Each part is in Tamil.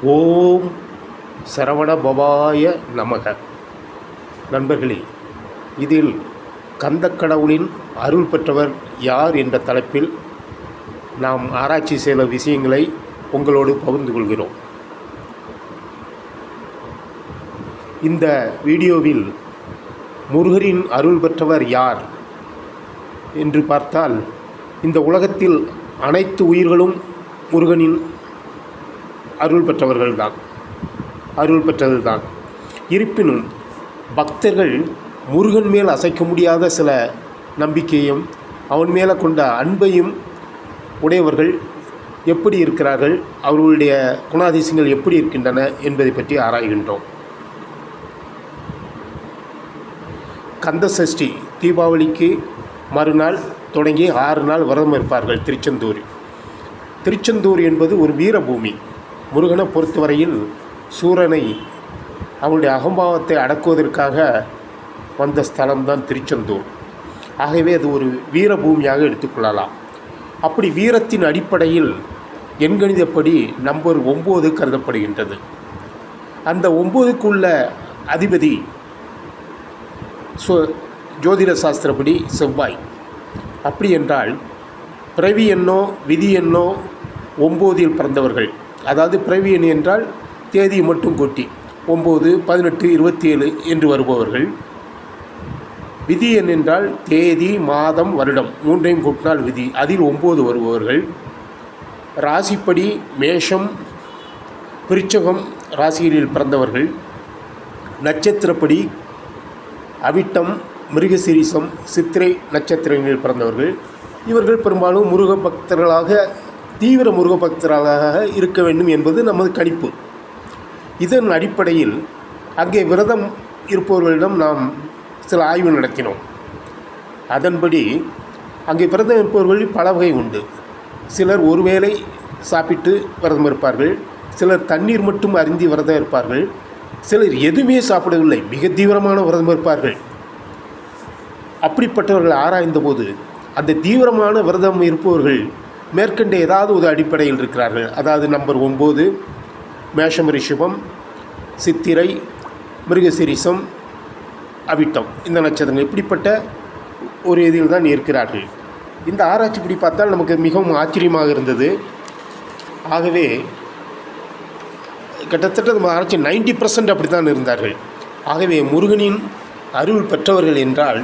ஓம் சரவண பவாய நமக. நண்பர்களே, இதில் கந்தக்கடவுளின் அருள் பெற்றவர் யார் என்ற தலைப்பில் நாம் ஆராய்ச்சி செய்த விஷயங்களை உங்களோடு பகிர்ந்து கொள்கிறோம். இந்த வீடியோவில் முருகரின் அருள் பெற்றவர் யார் என்று பார்த்தால், இந்த உலகத்தில் அனைத்து உயிர்களும் முருகனின் அருள் பெற்றது தான். இருப்பினும் பக்தர்கள் முருகன் மேல் அசைக்க முடியாத சில நம்பிக்கையும் அவன் மேலே கொண்ட அன்பையும் உடையவர்கள் எப்படி இருக்கிறார்கள், அவர்களுடைய குணாதிசயங்கள் எப்படி இருக்கின்றன என்பதை பற்றி ஆராய்கின்றோம். கந்த சஷ்டி தீபாவளிக்கு மறுநாள் தொடங்கி 6 நாள் விரதம் இருப்பார்கள் திருச்செந்தூர் என்பது ஒரு வீரபூமி. முருகனை பொறுத்தவரையில் சூரனை அவனுடைய அகம்பாவத்தை அடக்குவதற்காக வந்த ஸ்தலம்தான் திருச்செந்தூர். ஆகவே அது ஒரு வீரபூமியாக எடுத்துக்கொள்ளலாம். அப்படி வீரத்தின் அடிப்படையில் எண்கணிதப்படி நம்பர் 9 கருதப்படுகின்றது. அந்த 9க்குள்ள அதிபதி ஜோதிட சாஸ்திரப்படி செவ்வாய். அப்படி என்றால் பிறவி எண்ணோ விதி எண்ணோ 9இல் பிறந்தவர்கள், அதாவது பிறவி எண் என்றால் தேதியை மட்டும் கூட்டி 9, 18, 27 என்று வருபவர்கள். விதி எண் என்றால் தேதி, மாதம், வருடம் 3ஐயும் கூட்டினால் விதி, அதில் 9 வருபவர்கள். ராசிப்படி மேஷம், விருச்சிகம் ராசிகளில் பிறந்தவர்கள். நட்சத்திரப்படி அவிட்டம், மிருகசீரிஷம், சித்திரை நட்சத்திரங்களில் பிறந்தவர்கள். இவர்கள் பெரும்பாலும் முருக பக்தர்களாக, தீவிர முருக பக்தர்களாக இருக்க வேண்டும் என்பது நமது கணிப்பு. இதன் அடிப்படையில் அங்கே விரதம் இருப்பவர்களிடம் நாம் சில ஆய்வு நடத்தினோம். அதன்படி அங்கே விரதம் இருப்பவர்களில் பல வகை உண்டு. சிலர் ஒருவேளை சாப்பிட்டு விரதம் இருப்பார்கள், சிலர் தண்ணீர் மட்டும் அருந்தி விரதம் இருப்பார்கள், சிலர் எதுவுமே சாப்பிடவில்லை, மிக தீவிரமான விரதம் இருப்பார்கள். அப்படிப்பட்டவர்கள் ஆராய்ந்தபோது அந்த தீவிரமான விரதம் இருப்பவர்கள் மேற்கண்ட ஏதாவது ஒரு அடிப்படையில் இருக்கிறார்கள். அதாவது நம்பர் 9 மேஷம், ரிஷபம், சித்திரை, மிருகசீரிஷம், அவிட்டம் இந்த நட்சத்திரங்கள் இப்படிப்பட்ட ஒரு இதில் தான் இருக்கிறார்கள். இந்த ஆராய்ச்சிப்படி பார்த்தால் நமக்கு மிகவும் ஆச்சரியமாக இருந்தது. ஆகவே கிட்டத்தட்ட நம்ம ஆராய்ச்சி 90% அப்படி தான் இருந்தார்கள். ஆகவே முருகனின் அருள் பெற்றவர்கள் என்றால்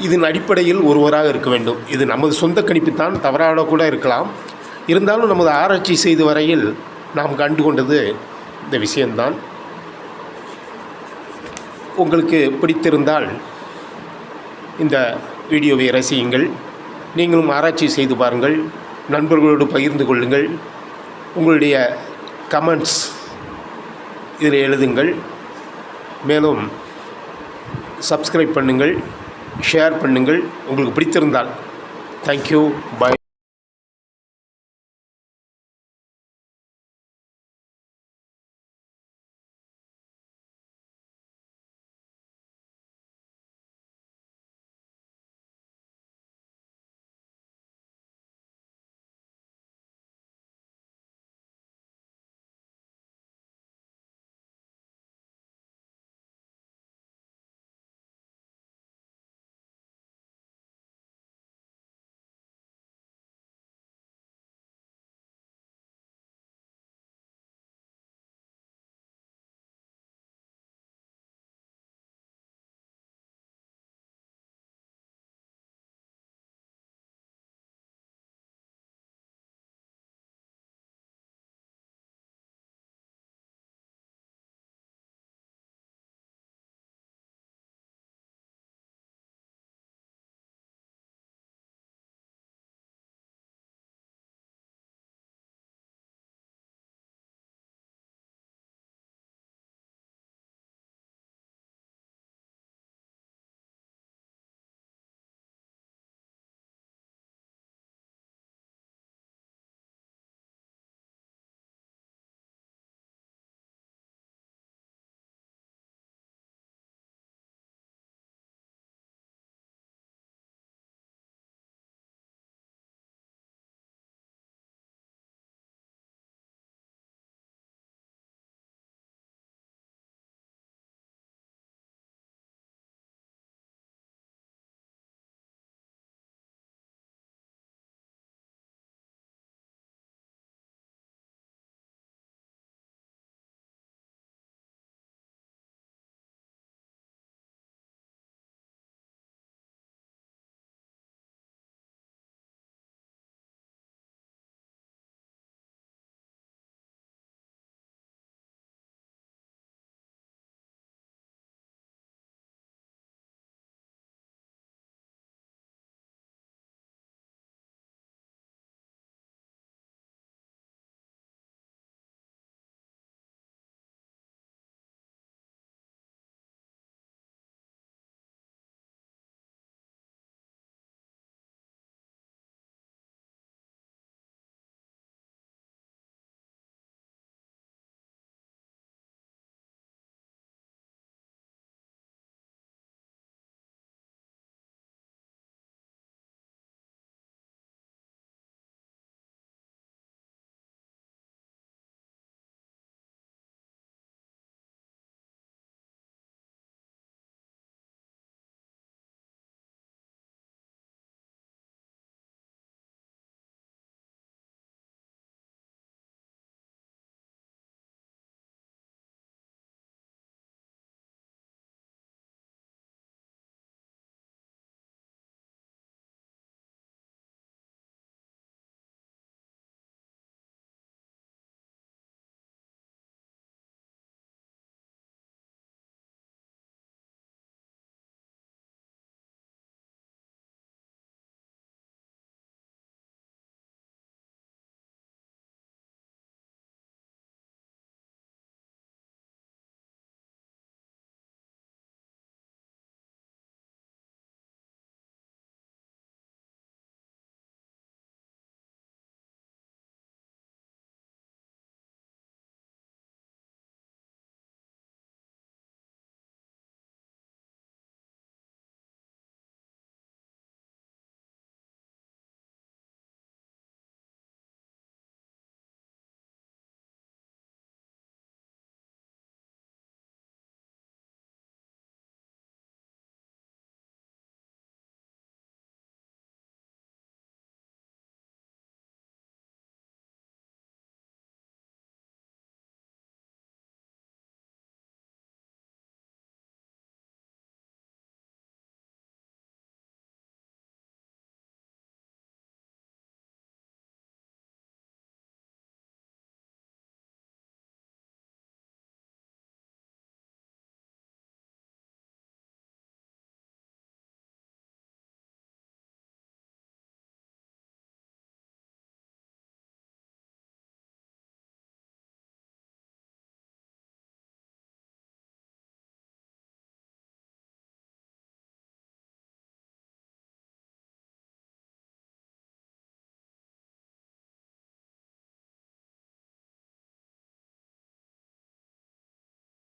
இதன் அடிப்படையில் ஒருவராக இருக்க வேண்டும். இது நமது சொந்த கணிப்பு தான், தவறாக கூட இருக்கலாம். இருந்தாலும் நமது ஆராய்ச்சி செய்த வரையில் நாம் கண்டுகொண்டது இந்த விஷயம்தான். உங்களுக்கு பிடித்திருந்தால் இந்த வீடியோவை ரசியுங்கள். நீங்களும் ஆராய்ச்சி செய்து பாருங்கள், நண்பர்களோடு பகிர்ந்து கொள்ளுங்கள். உங்களுடைய கமெண்ட்ஸ் இதில் எழுதுங்கள். மேலும் சப்ஸ்கிரைப் பண்ணுங்கள், ஷேர் பண்ணுங்கள் உங்களுக்கு பிடித்திருந்தால். தேங்க்யூ, பாய்.